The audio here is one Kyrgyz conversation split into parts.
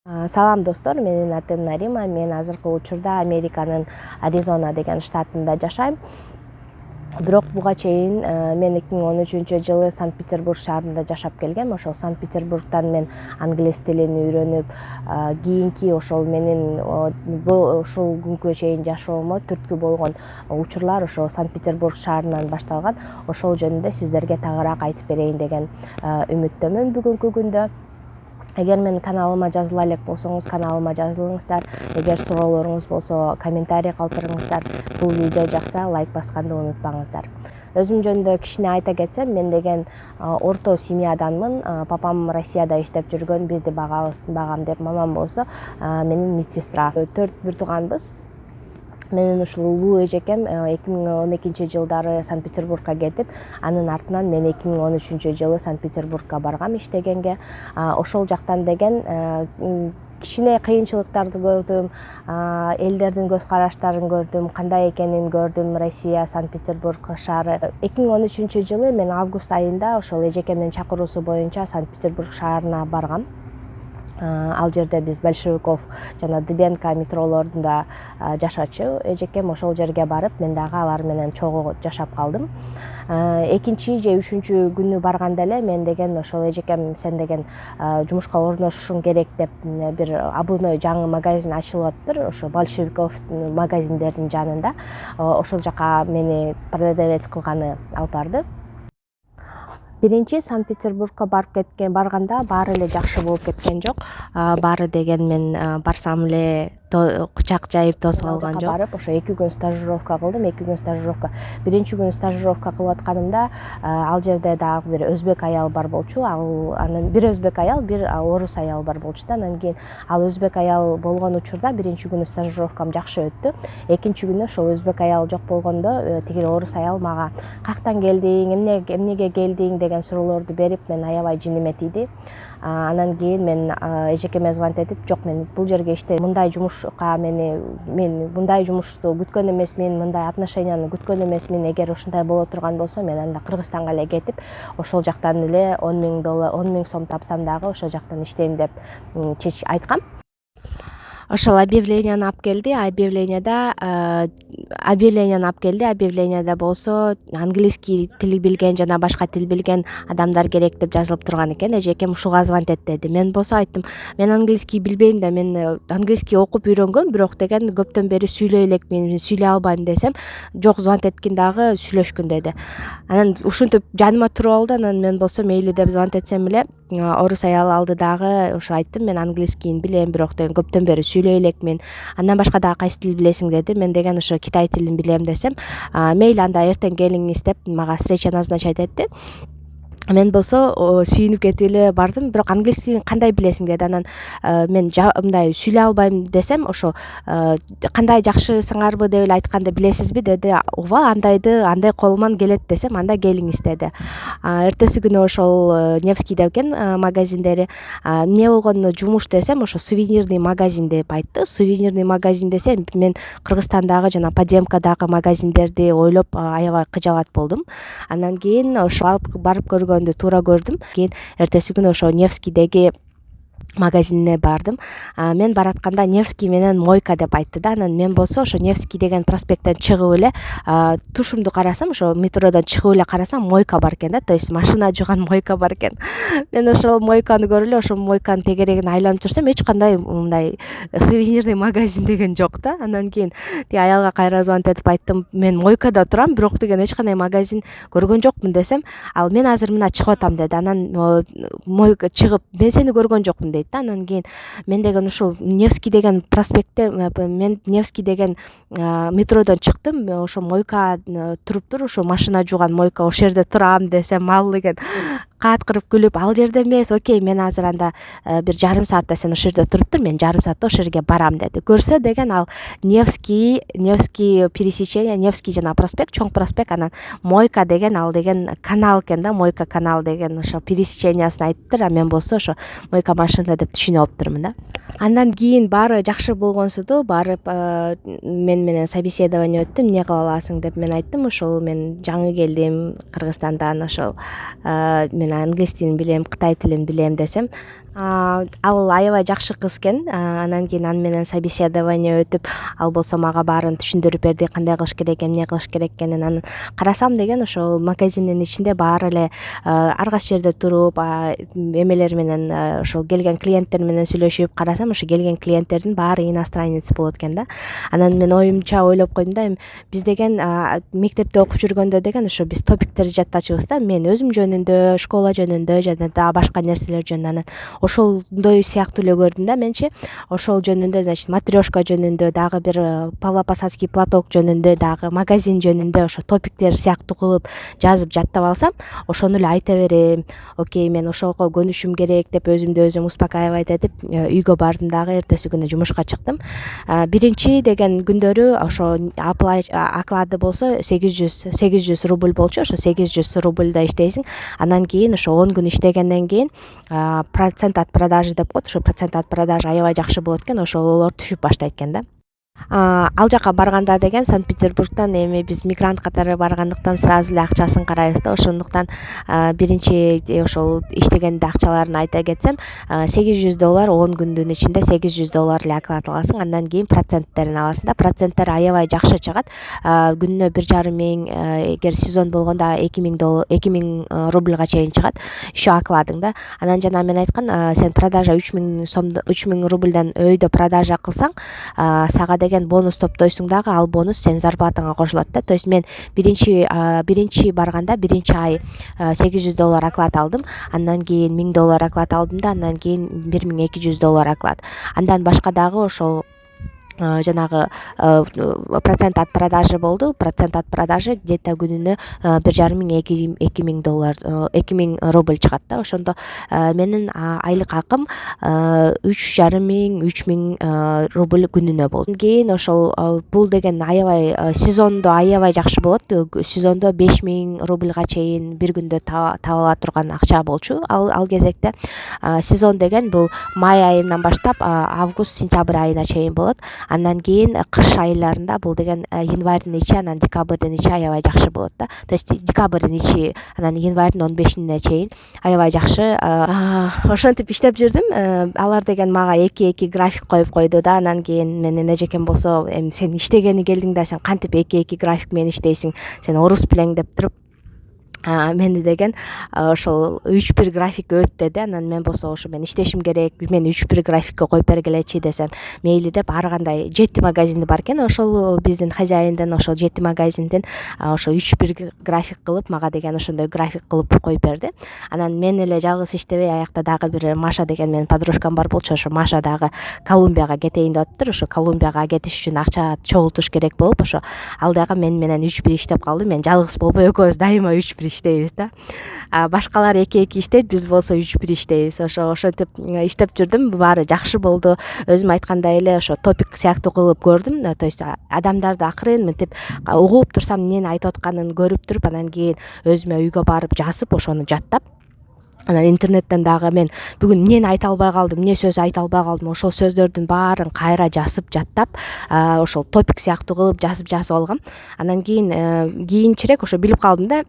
Салам достор, менин атым Нарима. Мен азыркы учурда Американын Аризона деген штатында жашайм. Бирок буга чейин мен 2013-жылы Санкт-Петербург шаарында жашап келгем. Ошол Санкт-Петербургтан мен англис тилин үйрөнүп, кийинки ошол менин ушул күнгө чейин жашоомо түрткү болгон учурлар ошол Санкт-Петербург шаарынан башталган. Ошол жөнүндө сиздерге тагыраак айтып берейин деген үмүттөмүн бүгүнкү күндө. Эгер менин каналыма жазыла элек болсоңуз, каналыма жазылыңыздар. Эгер суроолоруңуз болсо, комментарий калтырыңыздар. Бул видео жакса, лайк басканды унутпаңыздар. Өзүм жөнүндө кичине айта кетсем, мен деген орто семьяданмын. Папам Россияда иштеп жүргөн, бизди багам деп, мамам болсо менин медсестра. 4 бир тууганбыз. Менин ушул улуу эжекем 2012-жылдары Санкт-Петербургка кетип, анын артынан мен 2013-жылы Санкт-Петербургка баргам иштегенге. Ошол жактан деген кичине кыйынчылыктарды көрдүм, элдердин көз караштарын көрдүм, кандай экенин көрдүм. Россия, Санкт-Петербург шаары. 2013-жылы мен август айында ошол эжекемдин чакыруусу боюнча Санкт-Петербург шаарына баргам. Ал жерде биз Большевиков жана Дыбенко метролорунда жашачу эжекем. Ошол жерге барып, мен дагы алар менен чогуу жашап калдым. Экинчи же үчүнчү күнү барганда эле мен деген ошол эжекем, сен деген жумушка орношушуң керек деп бир обувной жаңы магазин ачылып атыптыр, ошо Большевиков магазиндердин жанында. Ошол жака мени продавец кылганы алып барды. Биринчи Санкт-Петербургка барганда баары эле жакшы болуп кеткен жок. Баары деген мен барсам эле кучак жайып тосуп алган жок. Барып, ошо 2 күн стажировка кылдым. 2 күн стажировка. Биринчи күнү стажировка кылып атканымда ал жерде дагы бир өзбек аял бар болчу. Анын бир өзбек аял, бир орус аял бар болчу да. Анан кийин ал өзбек аял болгон учурда биринчи күнү стажировкам жакшы өттү. Экинчи күнү ошол өзбек аял жок болгондо тиги орус аял мага каяктан келдиң, эмнеге келдиң деген суроолорду берип, мен аябай жинеме тийди. Анан кийин мен эжекеме звонить этип, жок, мен бул жерге мындай жумушка мен мындай жумушту күткөн эмесмин, мындай отношенияны күткөн эмесмин. Эгер ушундай боло турган болсо, мен анда Кыргызстанга эле кетип, ошол жактан эле 10 000 сом тапсам дагы ошол жактан иштейм деп айткам. Ошол объявленияны алып келди. Объявленияда болсо английский тил билген жана башка тил билген адамдар керек деп жазылып турган экен. Эжекем ушуга звонить эт деди. Мен болсо айттым, мен английский билбейм да, мен английский окуп үйрөнгөм, бирок деген көптөн бери сүйлөй элекмин, мен сүйлөй албайм десем, жок, звонить эткин дагы сүйлөшкүн деди. Анан ушинтип жаныма туруп алды. Анан мен болсо мейли деп звонить этсем эле, орус аял алды дагы, ошо айттым, мен английскийин билем, бирок деген көптөн бери сүйлөй элекмин. Андан башка дагы кайсы тил билесиң деди. Мен деген ошо Китай тилин билем десем, мейли, анда эртең келиңиз деп мага встреча назначать этти. Мен болсо сүйүнүп кетип эле бардым, бирок английскийни кандай билесиң деди. Анан мен мындай сүйлөй албайм десем, ошо кандай жакшысыңарбы деп эле айтканды билесизби деди. Ооба, андай колуман келет десем, анда келиңиз деди. Эртеси күнү ошол Невскийде экен магазиндери. Эмне болгон жумуш десем, ошо сувенирный магазин деп айтты. Сувенирный магазин десем, мен Кыргызстандагы жана Подземкадагы магазиндерди ойлоп аябай кыжалат болдум. Андан кийин ошо барып көргөндү туура көрдүм. Кийин эртеси күнү ошо Невскийдеги магазинине бардым. Мен баратканда Невский менен Мойка деп айтты да. Анан мен болсо ошо Невский деген проспекттен чыгып эле тушумду карасам, ошо метродон чыгып эле карасам, Мойка бар экен да, то есть машина жууган Мойка бар экен. Мен ошол Мойканы көрүп эле, ошол Мойканын тегерегин айланып жүрсөм, эч кандай мындай сувенирный магазин деген жок да. Анан кийин тиги аялга кайра звонить этип айттым, мен Мойкада турам, бирок деген эч кандай магазин көргөн жокмун десем, ал мен азыр мына чыгып атам деди. Анан Мойка чыгып, мен сени көргөн жокмун дейт да. Анан кийин мен деген ушул Невский деген проспектте, мен Невский деген метродон чыктым, ошо Мойка туруптур, ошо машина жууган Мойка, ошол жерде турам десем, ал деген кырып күлүп, ал жерде эмес, окей, мен азыр анда бир жарым саатта сен ошол жерде туруп тур, мен жарым саатта ошол жерге барам деди. Көрсө деген ал Невский пересечение, Невский жана проспект, чоң проспект, анан Мойка деген ал деген канал экен да, Мойка канал деген ошо пересечениясын айтыптыр. А мен болсо ошо Мойка машина деп түшүнүп алыптырмын да. Андан кийин баары жакшы болгонсуду, барып мен менен собеседование өттү. Эмне кыла аласың деп мен айттым, ошол мен жаңы келдим Кыргызстандан, ошол мен англис тилин билем, Кытай тилин билем десем, Ал аябай жакшы кыз экен. Анан кийин аны менен собеседование өтүп, ал болсо мага баарын түшүндүрүп берди, кандай кылыш керек, эмне кылыш керек экенин. Анан карасам деген ошол магазиндин ичинде баары эле ар кайсы жерде туруп, эмелер менен ошол келген клиенттер менен сүйлөшүп карасам, ошо келген клиенттердин баары иностранец болот экен да. Анан мен оюмча ойлоп койдум да, эми биз деген мектепте окуп жүргөндө деген ошо биз топиктерди жаттачубыз да. Мен өзүм жөнүндө, школа жөнүндө жана дагы башка нерселер жөнүндө. Анан ошондой сыяктуу эле көрдүм да менчи. Ошол жөнүндө, значит, матрешка жөнүндө, дагы бир Павлопосадский платок жөнүндө, дагы магазин жөнүндө ошо топиктер сыяктуу кылып жазып жаттап алсам, ошону эле айта берем. Окей, мен ошого көнүшүм керек деп өзүмдү өзүм успокаивать этип үйгө бардым, дагы эртеси күнү жумушка чыктым. Биринчи деген күндөрү ошо оклады болсо 800 рубль болчу. Ошо 800 рубльда иштейсиң. Анан кийин ошо 10 күн иштегенден кийин процент от продажи деп коет. Ошо процент от продажи аябай жакшы болот экен. Ошолор түшүп баштайт экен да. Ал жака барганда деген Санкт-Петербургтан эми биз мигрант катары баргандыктан сразу эле акчасын карайбыз да. Ошондуктан биринчи ошол иштегенде акчаларын айта кетсем, $800 10 күндүн ичинде $800 эле оклад аласың. Андан кийин проценттерин аласың да. Проценттер аябай жакшы чыгат. Күнүнө 1,5 эгер сезон болгондо $2000 рубльга чейин чыгат еще окладың да. Анан жана мен айткан, сен продажа 3000 рубльдан өйдө продажа кылсаң, сага деген бонус топтойсуң дагы, ал бонус сенин зарплатаңа кошулат да. То есть мен биринчи барганда биринчи ай $800 оклад алдым. Андан кийин $1000 оклад алдым да. Андан кийин $1200 оклад. Андан башка дагы ошол жанагы процент от продажи болду. Процент от продажи где-то күнүнө $1500 $2000 рубль чыгат да. Ошондо менин айлык акым 3500-3000 рубль күнүнө болду. Кийин ошол бул деген аябай сезондо аябай жакшы болот. Сезондо 5000 рубльга чейин бир күндө таба ала турган акча болчу ал кезекте. Сезон деген бул май айынан баштап август сентябрь айына чейин болот. Андан кийин кыш айларында бул деген январьдын ичи, анан декабрдын ичи аябай жакшы болот да. То есть декабрдын ичи, анан январьдын 15-ине чейин аябай жакшы. Ошентип иштеп жүрдүм. Алар деген мага 2-2 график коюп койду да. Анан кийин менин эжекем болсо, эми сен иштегени келдиң да, сен кантип 2-2 график менен иштейсиң, сен орус белең деп туруп мени деген ошол 3-1 график өт деди. Анан мен болсо ошо мен иштешим керек, мени 3-1 графикке коюп бергилечи десем, мейли деп ар кандай 7 магазини бар экен. Ошол биздин хозяинден ошол 7 магазиндин ошо 3-1 график кылып, мага деген ошондой график кылып коюп берди. Анан мен эле жалгыз иштебей, аякта дагы бир Маша деген менин подружкам бар болчу. Ошо Маша дагы Колумбияга кетейин деп атыптыр. Ошо Колумбияга кетиш үчүн акча чогултуш керек болуп, ошо ал дагы мен менен 3-1 иштеп калды. Мен жалгыз болбой экөөбүз дайыма 3-1 иштейбиз да. Башкалар 2-2 иштейт, биз болсо 3-1 иштейбиз. Ошентип иштеп жүрдүм. Баары жакшы болду. Өзүм айткандай эле ошо топик сыяктуу кылып көрдүм. То есть адамдарды акырын мынтип угуп турсам, эмнени айтып атканын көрүп туруп, анан кийин өзүмө үйгө барып жазып, ошону жаттап, анан интернеттен дагы мен бүгүн эмнени айта албай калдым, эмне сөз айта албай калдым, ошол сөздөрдүн баарын кайра жазып жаттап, ошол топик сыяктуу кылып жазып алгам. Анан кийинчерээк ошо билип калдым да,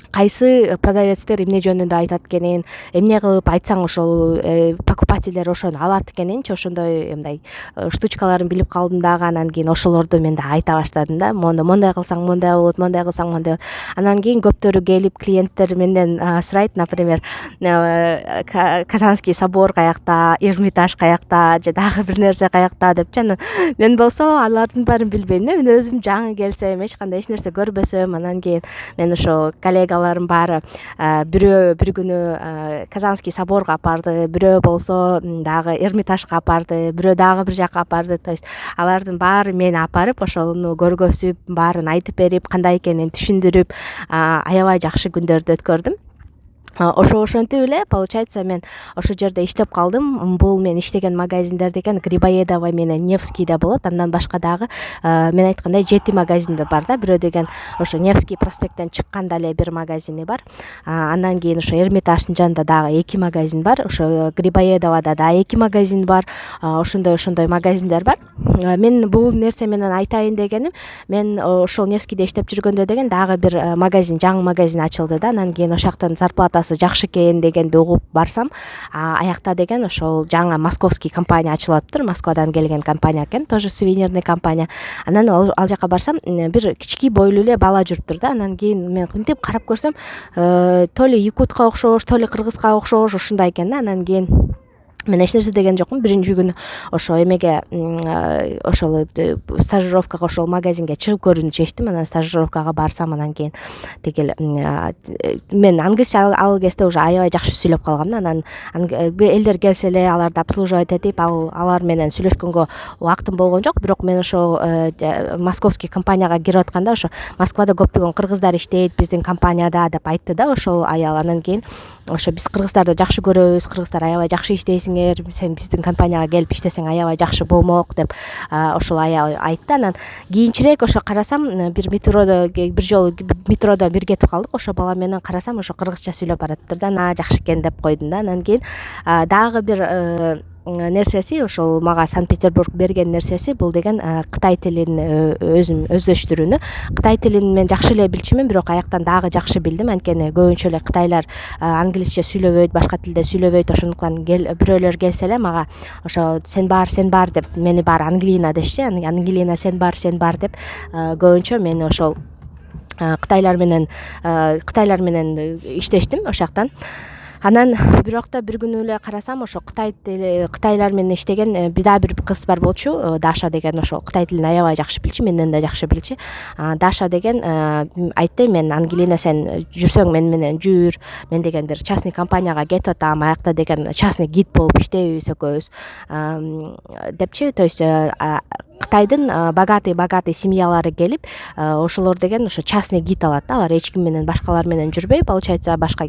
кайсы продавецтер эмне жөнүндө айтат экенин, эмне кылып айтсаң ошол покупательдер ошону алат экенинчи, ошондой мындай штучкаларын билип калдым дагы. Анан кийин ошолорду мен да айта баштадым да, мондай кылсаң мондай болот, мондай кылсаң мондай. Анан кийин көптөрү келип клиенттер менден сурайт, например, Казанский собор каякта, Эрмитаж каякта, же дагы бир нерсе каякта депчи. Анан мен болсо алардын баарын билбейм. Мен өзүм жаңы келсем, эч кандай эч нерсе көрбөсөм, анан кийин мен ошо коллегаларым баары бирөө бир күнү Казанский соборго апарды, бирөө болсо дагы Эрмитажга апарды, бирөө дагы бир жака апарды. То есть алардын баары мени апарып, ошону көргөзүп, баарын айтып берип, кандай экенин түшүндүрүп, аябай жакшы күндөрдү өткөрдүм. Ошентип эле получается мен ошол жерде иштеп калдым. Бул мен иштеген магазиндер деген Грибоедова менен Невскийде болот. Андан башка дагы мен айткандай 7 магазинде бар да. Бирөө деген ошо Невский проспекттен чыкканда эле бир магазини бар. Андан кийин ошо Эрмитаждын жанында дагы 2 магазин бар. Ошо Грибоедовада дагы 2 магазин бар. Ошондой магазиндер бар. Мен бул нерсе менен айтайын дегеним, мен ошол Невскийде иштеп жүргөндө деген дагы бир магазин, жаңы магазин ачылды да. Анан кийин ошол жактан зарплата ортасы жакшы экен дегенди угуп барсам, аякта деген ошол жаңы московский компания ачылыптыр. Москвадан келген компания экен, тоже сувенирный компания. Анан ал жака барсам, бир кички бойлуу эле бала жүрүптүр да. Анан кийин мен мынтип карап көрсөм, то ли якутка окшош, то ли кыргызга окшош ушундай экен да. Анан кийин мен эч нерсе деген жокмун. Биринчи күнү ошо эмеге, ошол стажировкага, ошол магазинге чыгып көрүүнү чечтим. Анан стажировкага барсам, анан кийин тигил мен англисче ал кезде уже аябай жакшы сүйлөп калгам да. Анан элдер келсе эле аларды обслуживать этип, алар менен сүйлөшкөнгө убактым болгон жок. Бирок мен ошо московский компанияга кирип атканда, ошо Москвада көптөгөн кыргыздар иштейт биздин компанияда деп айтты да ошол аял. Анан кийин ошо биз кыргыздарды жакшы көрөбүз, кыргыздар аябай жакшы иштейсиңер, сен биздин компанияга келип иштесең аябай жакшы болмок деп ошол аял айтты. Анан кийинчерээк ошо карасам, бир жолу метродо бир кетип калдык. Ошо бала менен карасам, ошо кыргызча сүйлөп бараттыр да. Жакшы экен деп койдум да. Анан кийин дагы бир нерсеси, ошол мага Санкт-Петербург берген нерсеси бул деген кытай тилин өздөштүрүүнү. Кытай тилин мен жакшы эле билчүмүн, бирок аяктан дагы жакшы билдим. Анткени көбүнчө эле кытайлар англисче сүйлөбөйт, башка тилде сүйлөбөйт. Ошондуктан бирөөлөр келсе эле мага ошо сен бар деп, мени баары Ангелина дешчи. Ангелина сен бар деп көбүнчө мен ошол кытайлар менен иштештим ошол жактан. Анан бирок да бир күнү эле карасам, ошо кытайлар менен иштеген дагы бир кыз бар болчу, Даша деген. Ошо кытай тилин аябай жакшы билчү, менден да жакшы билчү. Даша деген айтты, мен Ангелина сен жүрсөң мен менен жүр, мен деген бир частный компанияга кетип атам, аякта деген частный гид болуп иштейбиз экөөбүз депчи. То есть Кытайдын богатый семьялары келип, ошолор деген ошо частный гид алат да. Алар эч ким менен, башкалар менен жүрбөй, получается, башка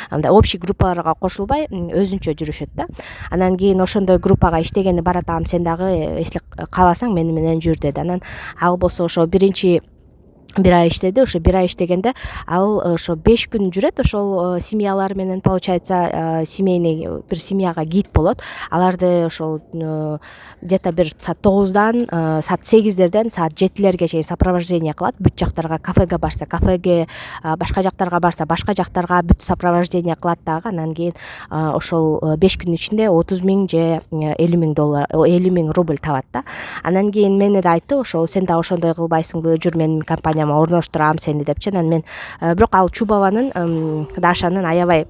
андай общий группаларга кошулбай өзүнчө жүрүшөт да. Анан кийин ошондой группага иштегени баратам, сен дагы если кааласаң мени менен жүр деди. Анан ал болсо ошо биринчи бир ай иштеди. Ошо бир ай иштегенде ал ошо 5 күн жүрөт ошол семьялар менен, получается, семейный бир семьяга гид болот. Аларды ошол где-то бир саат 9-дан саат 8-дерден саат 7-лерге чейин сопровождение кылат. Бүт жактарга, кафеге барса кафеге, башка жактарга барса башка жактарга бүт сопровождение кылат дагы. Анан кийин ошол 5 күн ичинде 30 000 же 50 000 рубль табат да. Анан кийин мени да айтты, ошол сен да ошондой кылбайсыңбы, жүр менин компания орноштурам сени депчи. Анан мен бирок ал Чубованын, Дашанын аябай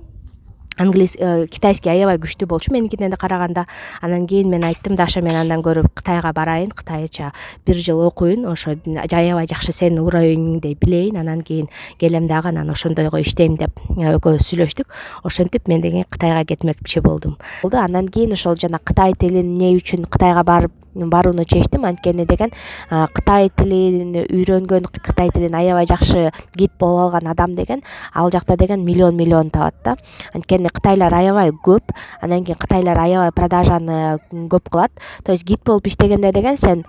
китайский аябай күчтүү болчу меникине да караганда. Анан кийин мен айттым, Даша, мен андан көрүп Кытайга барайын, кытайча бир жыл окуйн, ошо аябай жакшы сенин уровениңди билейин, анан кийин келем дагы, анан ошондойго иштейм деп экөөбүз сүйлөштүк. Ошентип мен деген Кытайга кетмекчи болдум. Андан кийин ошол жана Кытай тилин эмне үчүн Кытайга барууну чечтим. Анткени деген Кытай тилин үйрөнгөн, Кытай тилин аябай жакшы гид болуп алган адам деген ал жакта деген миллион табат да. Анткени кытайлар аябай көп. Анан кийин кытайлар аябай продажаны көп кылат. То есть гид болуп иштегенде деген сен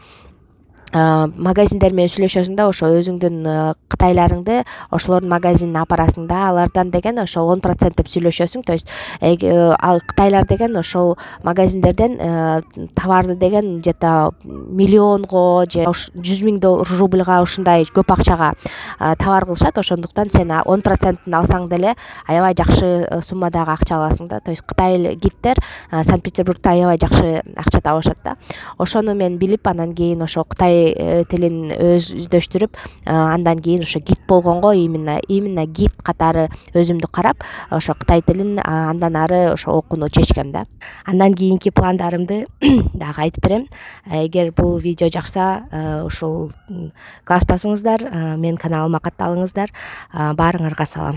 магазиндер менен сүйлөшөсүң да, ошо өзүңдүн кытайларыңды ошолордун магазинине апарасың да. Алардан деген ошо 10% деп сүйлөшөсүң. То есть ал кытайлар деген ошол магазиндерден товарды деген где-то миллионго же 100 000 рубльга ушундай көп акчага товар кылышат. Ошондуктан сен 10%-ын алсаң деле аябай жакшы суммадагы акча аласың да. То есть кытай гидтер Санкт-Петербургда аябай жакшы акча табышат да. Ошону мен билип, анан кийин ошо Кытай тилин өздөштүрүп, андан кийин ошо гид болгонго именно гид катары өзүмдү карап, ошо Кытай тилин андан ары ошо окууну чечкем да. Андан кийинки пландарымды дагы айтып берем. Эгер бул видео жакса, ушул класс басыңыздар, менин каналыма катталыңыздар. Баарыңарга салам.